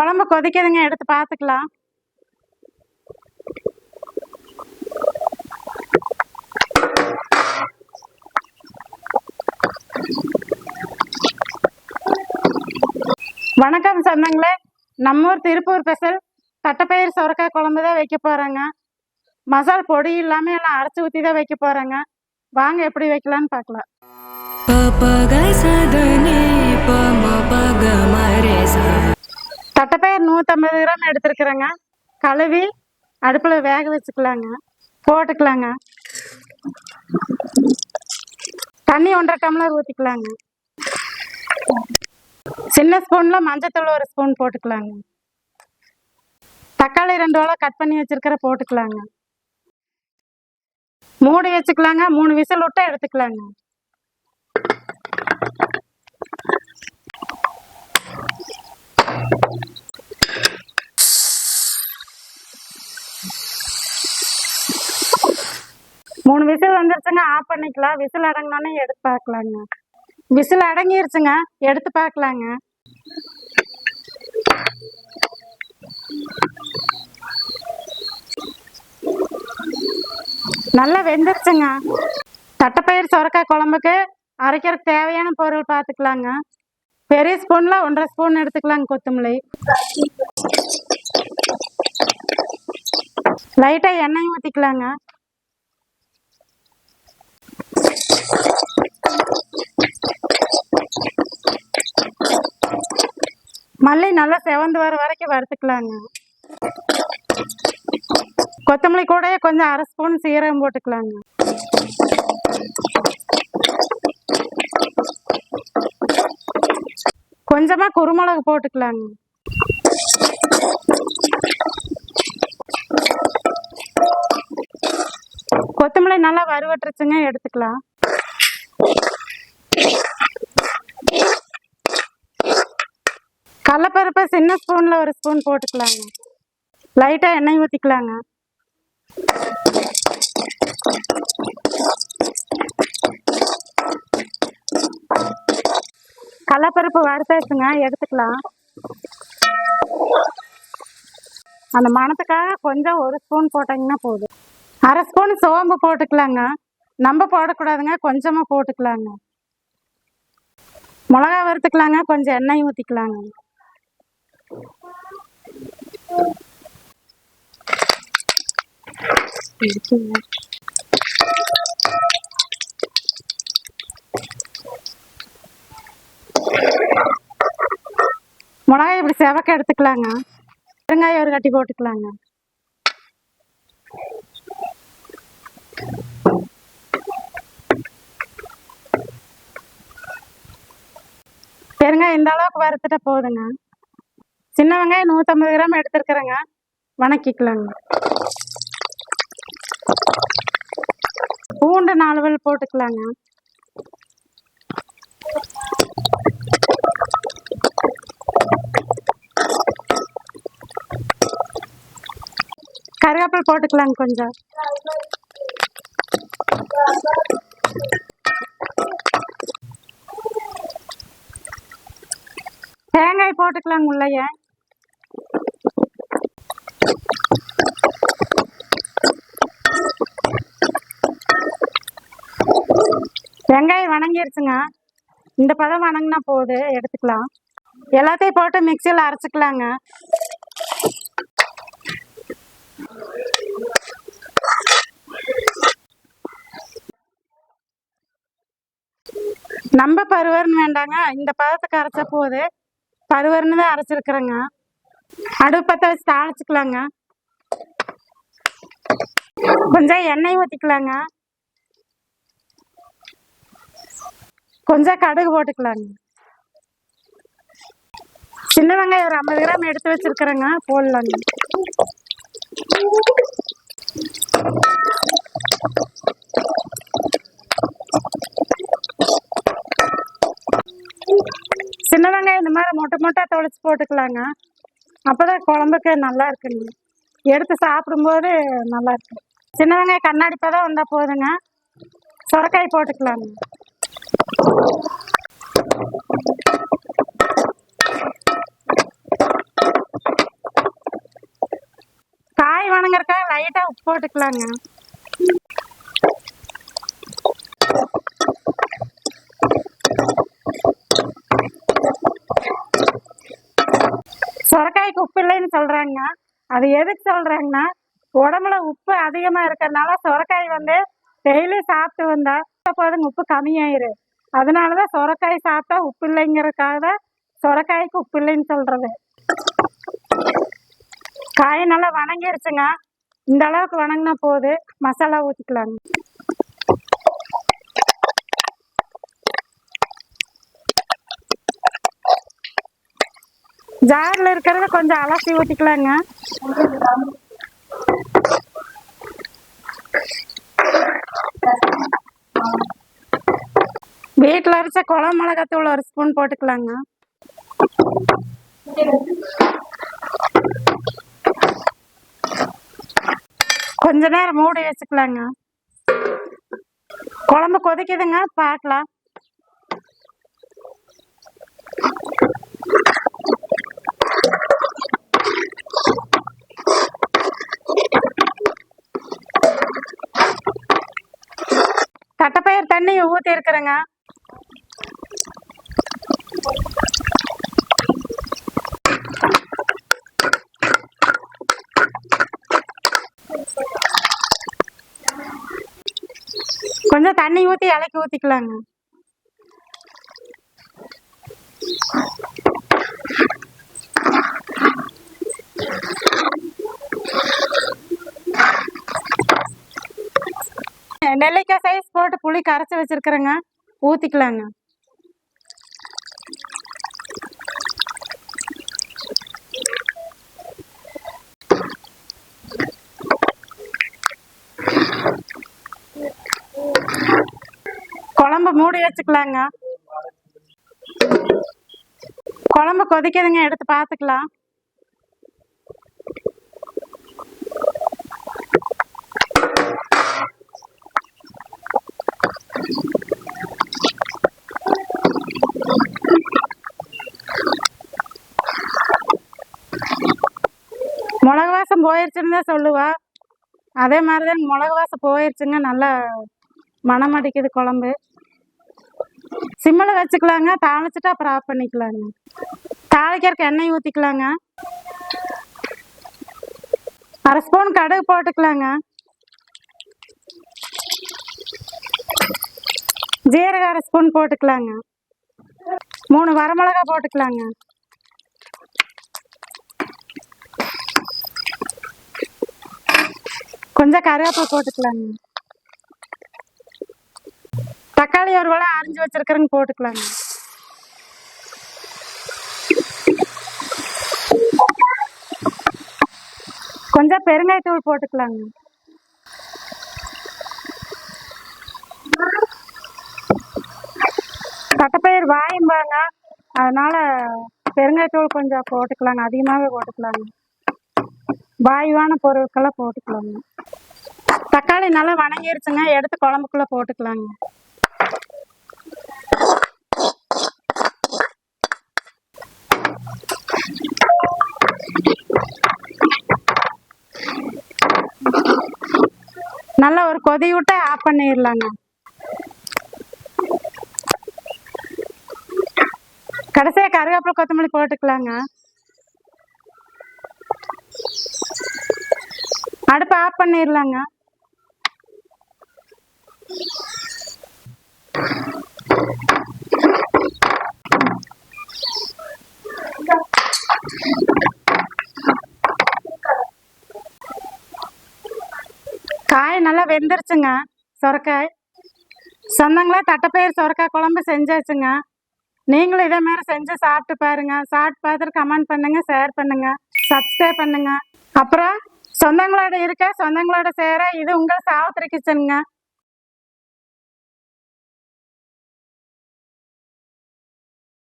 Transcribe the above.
குழம்பு கொதிக்குதுங்க, எடுத்து பார்த்துக்கலாம். வணக்கம் சொந்தங்களே, நம்ம ஊர் திருப்பூர் ஸ்பெஷல் தட்டைப்பயிறு சொரக்காய் குழம்பு தான் வைக்க போகிறேங்க. மசால் பொடி இல்லாமல் எல்லாம் அரைச்சி ஊற்றி தான் வைக்க போகிறேங்க. வாங்க எப்படி வைக்கலான்னு பார்க்கலாம். தட்டைப்பயிறு 150 கிராம் எடுத்துருக்குறேங்க. கழுவி அடுப்பில் வேக வச்சுக்கலாங்க. போட்டுக்கலாங்க. தண்ணி 1.5 டம்ளர் ஊற்றிக்கலாங்க. சின்ன ஸ்பூனில் மஞ்சத்தூள் 1 ஸ்பூன் போட்டுக்கலாங்க. தக்காளி 2 வாழை கட் பண்ணி வச்சிருக்கிற போட்டுக்கலாங்க. மூடி வச்சுக்கலாங்க. 3 விசில் விட்டு எடுத்துக்கலாங்க. மூணு விசில் வந்துருச்சுங்க, ஆஃப் பண்ணிக்கலாம். விசில் அடங்கினோடனே எடுத்து பார்க்கலாங்க. விசில் அடங்கிருச்சுங்க, எடுத்து பார்க்கலாங்க. நல்லா வெந்துருச்சுங்க. தட்டைப்பயிறு சொரக்காய் குழம்புக்கு அரைக்கிறதுக்கு தேவையான பொருள் பார்த்துக்கலாங்க. பெரிய ஸ்பூனில் 1.5 ஸ்பூன் எடுத்துக்கலாங்க கொத்தமல்லி. லைட்டாக எண்ணெய் ஊற்றிக்கலாங்க. மல்லி நல்லா செவந்து வர வரைக்கும் வறுத்துக்கலாங்க. கொத்தமல்லி கூட கொஞ்சம் 1/2 ஸ்பூன் சீரகம் போட்டுக்கலாங்க. கொஞ்சமா குருமிளகு போட்டுக்கலாங்க. கொத்தமல்லி நல்லா வறுவட்டுருச்சுங்க, எடுத்துக்கலாம். கடலைப்பருப்பு சின்ன ஸ்பூன்ல 1 ஸ்பூன் போட்டுக்கலாங்க. லைட்டா எண்ணெய் ஊற்றிக்கலாங்க. கடலைப்பருப்பு வறுத்தாச்சுங்க, எடுத்துக்கலாம். அந்த மணத்துக்காக கொஞ்சம் 1 ஸ்பூன் போட்டிங்கன்னா போதும். 1/2 ஸ்பூன் சோம்பு போட்டுக்கலாங்க. நம்ம போடக்கூடாதுங்க, கொஞ்சமா போட்டுக்கலாங்க. மிளகா வறுத்துக்கலாங்க. கொஞ்சம் எண்ணெய் ஊற்றிக்கலாங்க. மிளகாய் இப்படி செவக்க எடுத்துக்கலாங்க. வெங்காயம் 1 கட்டி போட்டுக்கலாங்க. பெருங்காயம் இந்த அளவுக்கு வறுத்துட்ட போதுங்க. சின்ன வெங்காயம் 150 கிராம் எடுத்துருக்குறேங்க. வணக்கிக்கலாங்க. பூண்டு 4 பல் போட்டுக்கலாங்க. கருவேப்பிலை போட்டுக்கலாங்க கொஞ்சம். தேங்காய் போட்டுக்கலாங்க உள்ளைய. வெங்காயம் வணங்கிருச்சுங்க. இந்த பதம் வணங்கினா போது, எடுத்துக்கலாம். எல்லாத்தையும் போட்டு மிக்சியில் அரைச்சிக்கலாங்க. நம்ம பருவர்னு வேண்டாங்க, இந்த பதத்துக்கு அரைச்சா போது. பருவர்னு தான் அரைச்சிருக்கிறேங்க. அடுப்பு பற்ற வச்சு தாளிச்சுக்கலாங்க. கொஞ்சம் எண்ணெய் ஊற்றிக்கலாங்க. கொஞ்சம் கடுகு போட்டுக்கலாங்க. சின்ன வெங்காயம் 50 கிராம் எடுத்து வச்சிருக்கிறேங்க, போடலாங்க. சின்ன வெங்காயம் இந்த மாதிரி மொட்டை மொட்டை தொளிச்சு போட்டுக்கலாங்க. அப்போதான் குழம்புக்கு நல்லா இருக்குங்க. எடுத்து சாப்பிடும்போது நல்லா இருக்கு. சின்ன வெங்காயம் கண்ணாடி பதம் வந்தால் போதுங்க. சொரக்காய் போட்டுக்கலாங்க. லைட்டா உப்பு போட்டுக்கலாங்க. சொரக்காய்க்கு உப்பு இல்லைன்னு சொல்றாங்க. அது எதுக்கு சொல்றாங்கன்னா, உடம்புல உப்பு அதிகமா இருக்கிறதுனால சொரக்காய் டெய்லி சாப்பிட்டு வந்தா போதுங்க உப்பு கம்மியாயிரு. அதனாலதான் சொரக்காய் சாப்பிட்டா உப்பு இல்லைங்கிறதுக்காக தான் சொரக்காய்க்கு உப்பு இல்லைன்னு சொல்றது. காய் நல்லா வணங்கிருச்சுங்க. இந்த அளவுக்கு வணங்கினா போது மசாலா ஊற்றிக்கலாங்க. ஜாரில் இருக்கிறத கொஞ்சம் அலசி ஊற்றிக்கலாங்க. வீட்டில் அரைச்ச குழம்பு மிளகாத்தூள் 1 ஸ்பூன் போட்டுக்கலாங்க. கொஞ்ச நேரம் மூடி வச்சுக்கலாங்க. குழம்பு கொதிக்குதுங்க, பார்க்கலாம். தட்டைப்பயிர் தண்ணி ஊற்றி இருக்கிறேங்க. கொஞ்சம் தண்ணி ஊற்றி இலக்கி ஊற்றிக்கலாங்க. நெல்லிக்காய் சைஸ் போட்டு புளி கரைச்சி வச்சிருக்கிறேங்க, ஊற்றிக்கலாங்க. குழம்பு மூடி வச்சுக்கலாங்க. குழம்பு கொதிக்குதுங்க, எடுத்து பார்த்துக்கலாம். மிளகு வாசம் போயிடுச்சுன்னு தான் சொல்லுவா. அதே மாதிரிதான் மிளகு வாசம் போயிடுச்சுங்க. நல்லா மணம் அடிக்குது குழம்பு. சிம்மில் வச்சுக்கலாங்க. தாளிச்சுட்டு அப்புறம் ஆஃப் பண்ணிக்கலாங்க. தாளிக்கிறதுக்கு எண்ணெய் ஊற்றிக்கலாங்க. 1/2 ஸ்பூன் கடுகு போட்டுக்கலாங்க. ஜீரகம் 1/2 ஸ்பூன் போட்டுக்கலாங்க. 3 வரமிளகா போட்டுக்கலாங்க. கொஞ்சம் கருவேப்பிலை போட்டுக்கலாங்க. தக்காளி 1 வடை அரிஞ்சு வச்சிருக்கிறேங்க, போட்டுக்கலாங்க. கொஞ்சம் பெருங்காயத்தூள் போட்டுக்கலாங்க. தட்டைப்பயிர் வாயும்பாங்க, அதனால பெருங்காயத்தூள் கொஞ்சம் போட்டுக்கலாங்க. அதிகமாகவே போட்டுக்கலாங்க. வாயுவான பொருட்களை போட்டுக்கலாங்க. தக்காளி நல்லா வணங்கிருச்சுங்க, எடுத்து குழம்புக்குள்ள போட்டுக்கலாங்க. நல்லா ஒரு கொதி விட்டு ஆஃப் பண்ணிடலாங்க. கடைசியாக கருவேப்பிலை கொத்தமல்லி போட்டுக்கலாங்க. அடுப்பு ஆஃப் பண்ணிடலாங்க. காய் நல்லா வெந்துருச்சுங்க. சொரக்காய் சொந்தங்களா தட்டைப்பயிர் சொரக்காய் குழம்பு செஞ்சாச்சுங்க. நீங்களும் இதே மாதிரி செஞ்சு சாப்பிட்டு பாருங்க. சாப்பிட்டு பார்த்துட்டு கமெண்ட் பண்ணுங்க, ஷேர் பண்ணுங்க, சப்ஸ்கிரைப் பண்ணுங்க. அப்புறம் சொந்தங்களோட இருக்க, சொந்தங்களோட சேர. இது உங்கள் சாவித்திரி கிச்சனுங்க.